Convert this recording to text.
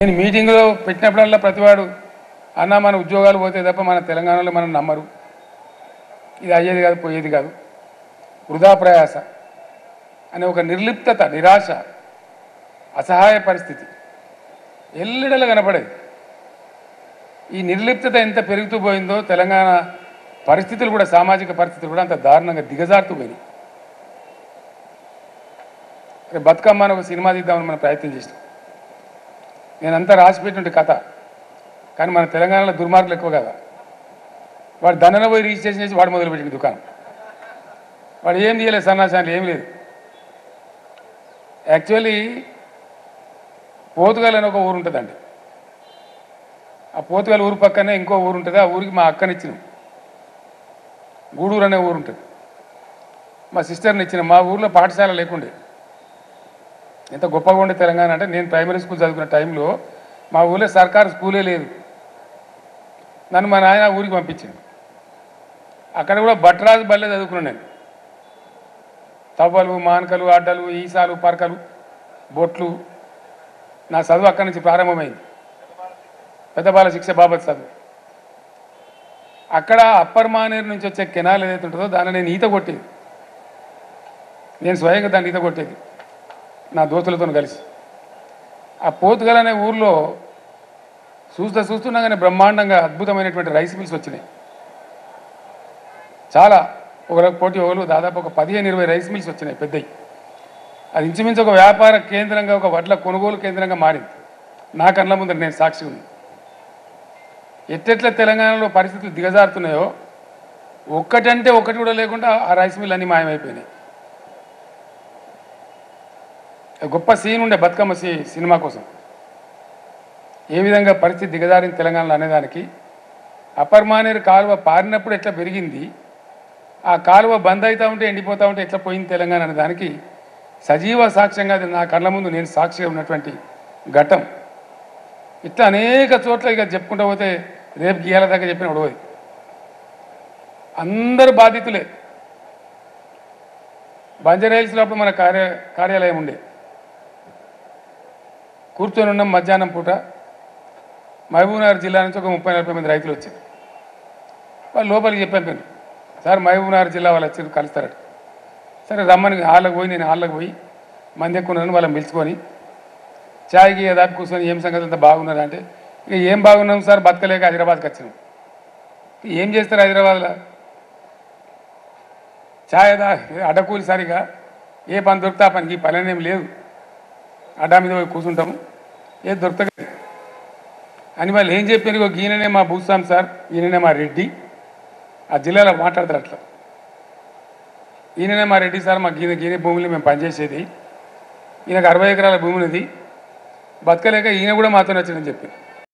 నేను మీటింగ్లో పెట్టినప్పుడల్లా ప్రతివాడు అన్న మన ఉద్యోగాలు పోతే తప్ప మన తెలంగాణలో మనం నమ్మరు, ఇది అయ్యేది కాదు పోయేది కాదు, వృధా ప్రయాస అనే ఒక నిర్లిప్తత, నిరాశ, అసహాయ పరిస్థితి ఎల్లడల కనపడేది. ఈ నిర్లిప్తత ఎంత పెరుగుతూ పోయిందో తెలంగాణ పరిస్థితులు కూడా, సామాజిక పరిస్థితులు కూడా అంత దారుణంగా దిగజారుతూ పోయినాయి. బతుకమ్మ అని ఒక సినిమా తీద్దామని మనం ప్రయత్నం చేసినాం. నేనంతా రాసిపెట్టినట్టు కథ, కానీ మన తెలంగాణలో దుర్మార్గులు ఎక్కువ కదా. వాడు దండన పోయి రిజిస్ట్రేషన్ చేసి వాడు మొదలుపెట్టిన దుకాణం. వాడు ఏం చేయలేదు, సన్నాసాలు ఏం లేదు. యాక్చువల్లీ పోతుగల్ అని ఒక ఊరు ఉంటుందండి. ఆ పోతుగల్ ఊరు పక్కనే ఇంకో ఊరు ఉంటుంది. ఆ ఊరికి మా అక్కనిచ్చినాం. గూడూరు అనే ఊరు ఉంటుంది. మా సిస్టర్ని ఇచ్చిన. మా ఊర్లో పాఠశాల లేకుండే. ఎంత గొప్పగా ఉండే తెలంగాణ అంటే, నేను ప్రైమరీ స్కూల్ చదువుకున్న టైంలో మా ఊళ్ళో సర్కారు స్కూలే లేదు. నన్ను మా నాయన ఊరికి పంపించింది. అక్కడ కూడా భట్రాజు బల్లే చదువుకున్నాను నేను. తవ్వలు, మానకలు, అడ్డలు, ఈసాలు, పరకలు, బొట్లు, నా చదువు అక్కడి నుంచి ప్రారంభమైంది. పెద్దబాల శిక్ష బాబత్ చదువు. అక్కడ అప్పర్ మానేరు నుంచి వచ్చే కెనాల్ ఏదైతే ఉంటుందో దాన్ని నేను ఈత కొట్టేది. నేను స్వయంగా దాన్ని ఈత కొట్టేది నా దోస్తులతో కలిసి. ఆ పోతుగల్ అనే ఊర్లో చూస్తుండగానే బ్రహ్మాండంగా అద్భుతమైనటువంటి రైస్ మిల్స్ వచ్చినాయి. చాలా ఒకరికి పోటీ ఒకరు దాదాపు ఒక 15-20 రైస్ మిల్స్ వచ్చినాయి పెద్దవి. అది ఇంచుమించు ఒక వ్యాపార కేంద్రంగా, ఒక వడ్ల కొనుగోలు కేంద్రంగా మారింది. నా కళ్ళ ముందర నేను సాక్షి ఉంది. ఎట్టెట్ల తెలంగాణలో పరిస్థితులు దిగజారుతున్నాయో, ఒక్కటంటే ఒకటి కూడా లేకుండా ఆ రైస్ మిల్ అన్నీ మాయమైపోయినాయి. గొప్ప సీన్ ఉండే బతుకమ్మ సినిమా కోసం. ఏ విధంగా పరిస్థితి దిగజారిన తెలంగాణలో అనేదానికి, అప్పర్ మానేరు కాలువ పారినప్పుడు ఎట్లా పెరిగింది, ఆ కాలువ బంద్ అవుతూ ఉంటే ఎండిపోతూ ఉంటే ఎట్లా పోయింది తెలంగాణ అనే దానికి సజీవ సాక్ష్యంగా నా కళ్ళ ముందు నేను సాక్షిగా ఉన్నటువంటి ఘట్టం. ఇట్లా అనేక చోట్ల ఇక చెప్పుకుంటూ పోతే రేపు గీయాల దాకా చెప్పిన ఉడవది. అందరూ బాధితులే. బంజారాహిల్స్లో అప్పుడు మన కార్యాలయం ఉండే. కూర్చొని ఉన్నాం మధ్యాహ్నం పూట. మహబూబ్నగర్ జిల్లా నుంచి ఒక 30-40 మంది రైతులు వచ్చారు. వాళ్ళు లోపలికి చెప్పాను, సార్ మహబూబ్నగర్ జిల్లా వాళ్ళు వచ్చారు, కలుస్తారట. సరే రమ్మని హాళ్ళకి పోయి, నేను హాళ్ళకి పోయి మంది ఎక్కువ ఉన్నారని వాళ్ళని పిలుచుకొని ఛాయ్కి దాకా కూర్చొని ఏం సంగతి అంతా బాగున్నారా అంటే, ఇక ఏం బాగున్నాం సార్, బతకలేక హైదరాబాద్కి వచ్చినాం. ఏం చేస్తారు హైదరాబాద్లో? ఛాయ్ అడ్డకూలి సరిగా ఏ పని దొరికితే ఆ పనికి, ఈ పని ఏం లేదు, అడ్డా మీద పోయి కూర్చుంటాము, ఏది దొరుకుతుంది అని. వాళ్ళు ఏం చెప్పారు, ఈయననే మా భూస్వామి సార్, ఈయననే మా రెడ్డి, ఆ జిల్లాలో మాట్లాడతారు అట్లా. ఈయననే మా రెడ్డి సార్, మా గీనే భూమిలో మేము పనిచేసేది, ఈయనకు 60 ఎకరాల భూమి ఉన్నది, బతకలేక ఈయన కూడా మాతో వచ్చిందని చెప్పి